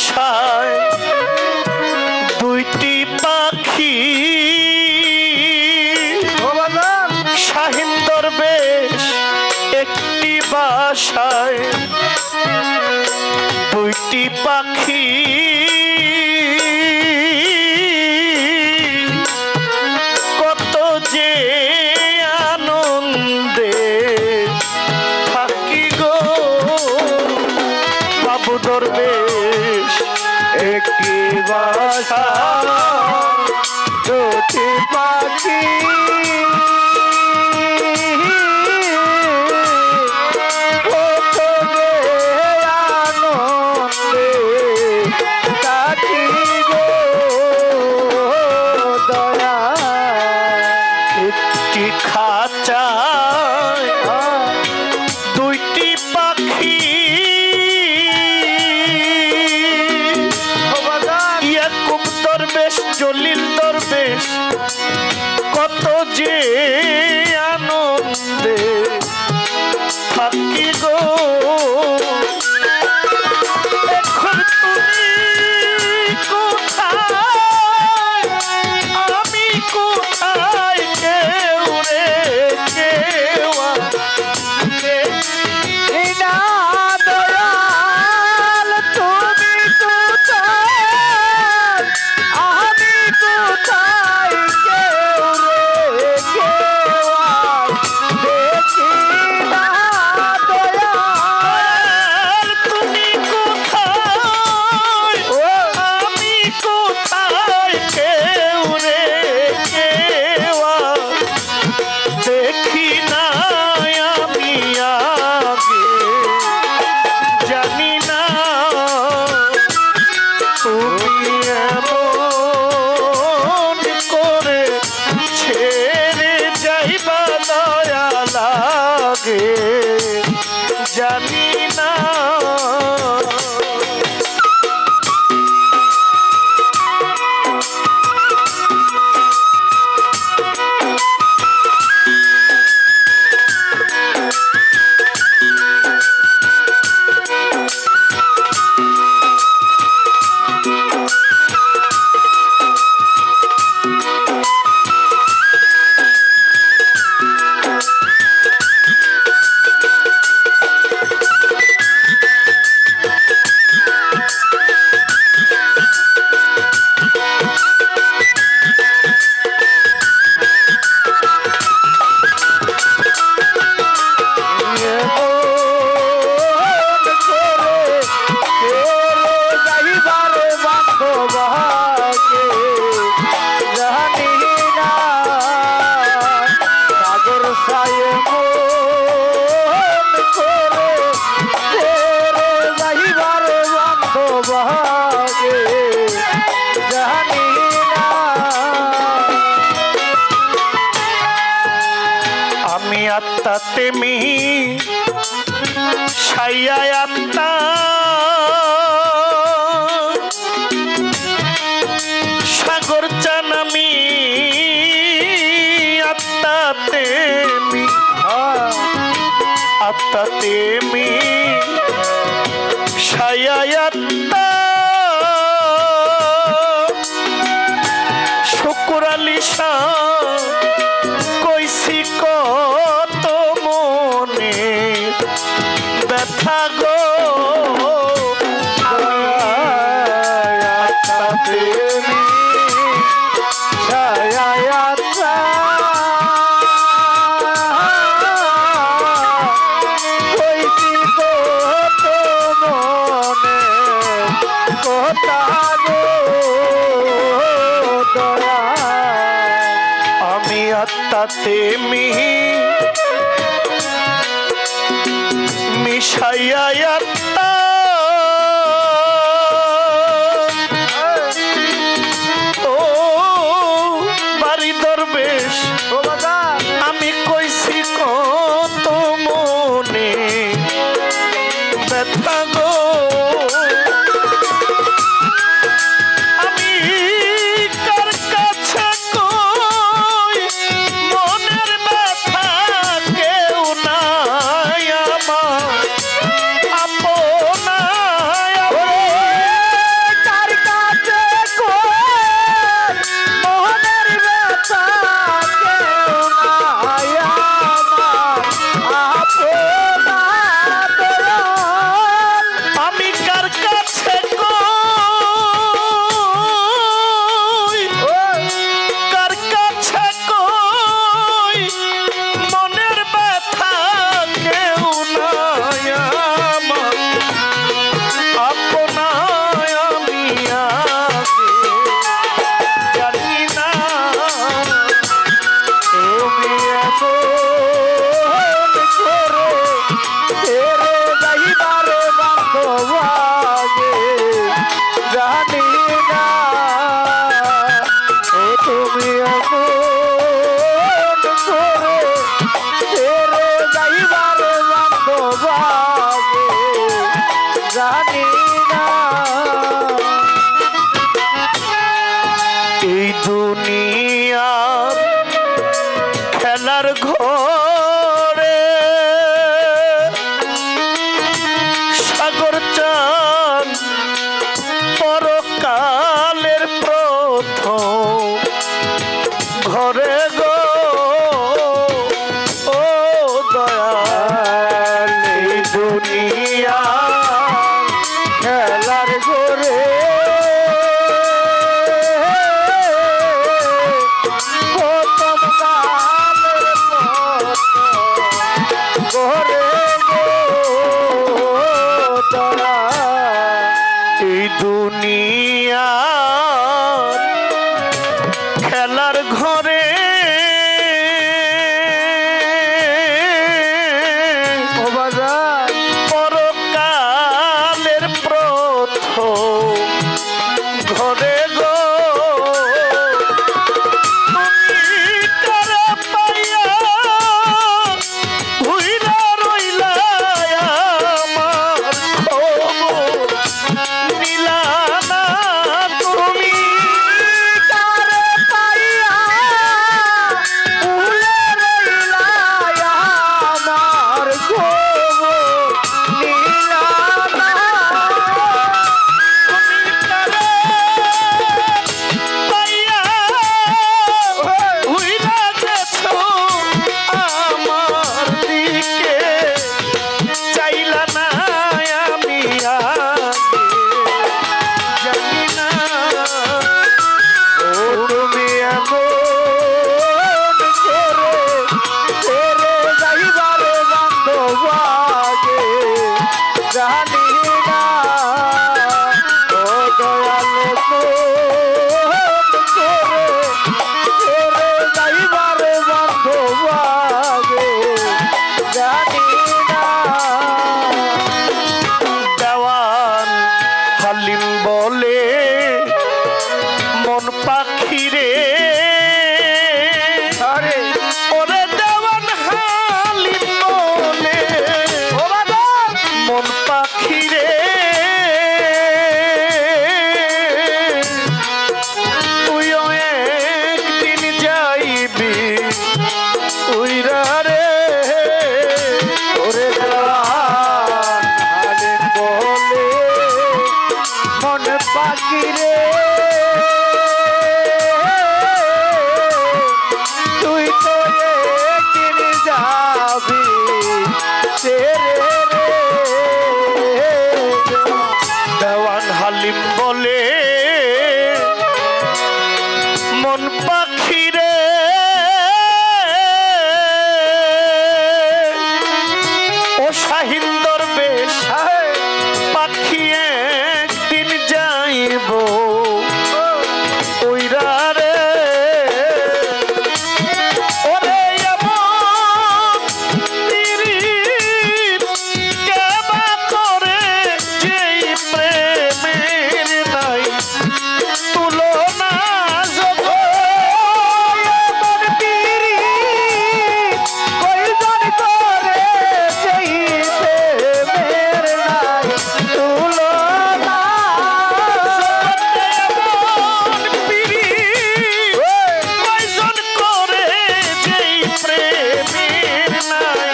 বাসায় দুইটি পাখি শাহিন দরবেশ একটি বাসায় দুইটি পাখি কত যে আনন্দে থাকি গো বাবু দরবেশ একটি বাসা দুটি পাখি কত যে আনন্দে থাকি গো দয়া একটি খাঁচায় দুইটি পাখি ইয়াকুব দরবেশ জলিল দরবেশ কত যে আনন্দে থাকি গো এখন তুমি কোথায় আমি কোথায় কেউ রে কেউ না দয়াল তুমি কোথায় আমি কোথায় কেউ রে কেউ দেখি না দয়াল তুমি কোথায় আমি কোথায় কেউ রে কেউ দেখি না আমি আগে জানি না তুমি এমন করে ছেড়ে যাইবা দয়া লাগে জানি না আমি আত্মা তেমি ছাইয়া আত্মা সাগর চান আমি আত্মা তেমি ছাইয়া আত্মা শুকুর আলী শাহ কইছি কত মনে ব্যথা গো কইছি কত মনে কথা গো দয়া আমি আত্মাতে মিশাইয়া আত্মা ও বাড়ি দরবেশ আমি কইছি কত মনে ব্যথা গো আপন জানি না ও তুমি এমন করে ছেড়ে যাইবার বান্ধবাগে জানি না এই দুনিয়ার খেলার ঘরে সাগর চান পরকালের প্রথম ঘরে গো ও দয়াল এই দুনিয়া খেলার ঘরে প্রথম কালের প্রথম ঘরে গো দয়াল এই দুনিয়া খেলার ঘরে পরকালের প্রথম ঘরে গো তুমি কারে পাইয়া ভুইলা রইলা আমার খবর নিলা না তুমি কারে পাইয়া ভুলে রইলা আমার খবর নিলা না তুমি কারে পাইয়া ভুইলা গেছো আমার দিকে চাইলা না আমি আগে জানি না ও তুমি এমন করে ছেড়ে যাইবারে বান্ধবাগে জানি না ও দয়াল মন করে ছেড়ে যাইবারে বান্ধবাগে জানি না দেওয়ান হালিম বলে মন পাখি রে ওরে দেওয়ান হালিম বলে মন পাখি রে তুইও একদিন যাইবি উইরা রে ওরে দেওয়ান হালিম বলে মন পাখি রে তুই তো একদিন যাবি ছেড়ে রে দেওয়ান হালিম বলে মন পাখি রে ও শাহিন দরবেশ পাখি একদিন যাইব উইরা রে ওরে এমন পীড়িত কেবা করে যেই প্রেমের নাই তুলনা এমন পীড়িত কয়জন করে যেই প্রেমের নাই তুলনা এমন পীড়িত কয়জন করে যেই প্রেমের নাই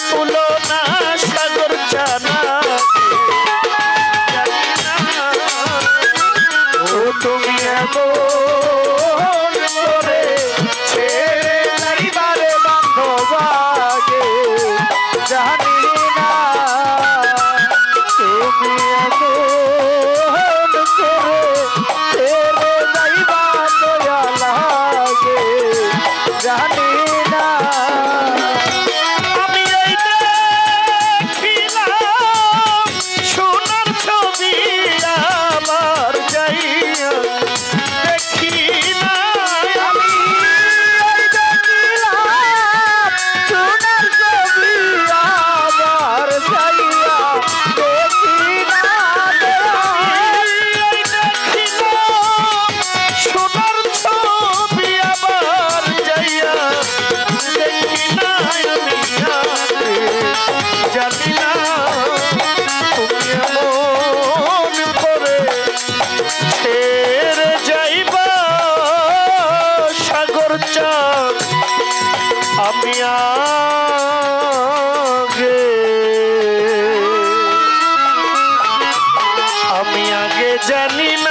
তুলনা সাগর জানা জানি না ও তুমি এমন করে ছেড়ে যাইবারে বান্ধবাগে জানি না তুমি এমন করে ছেড়ে যাইবা দয়া লাগে জানি না আমি এই দেখিলাম সোনার ছবি আমার যাইয়া আমি আগে জানি না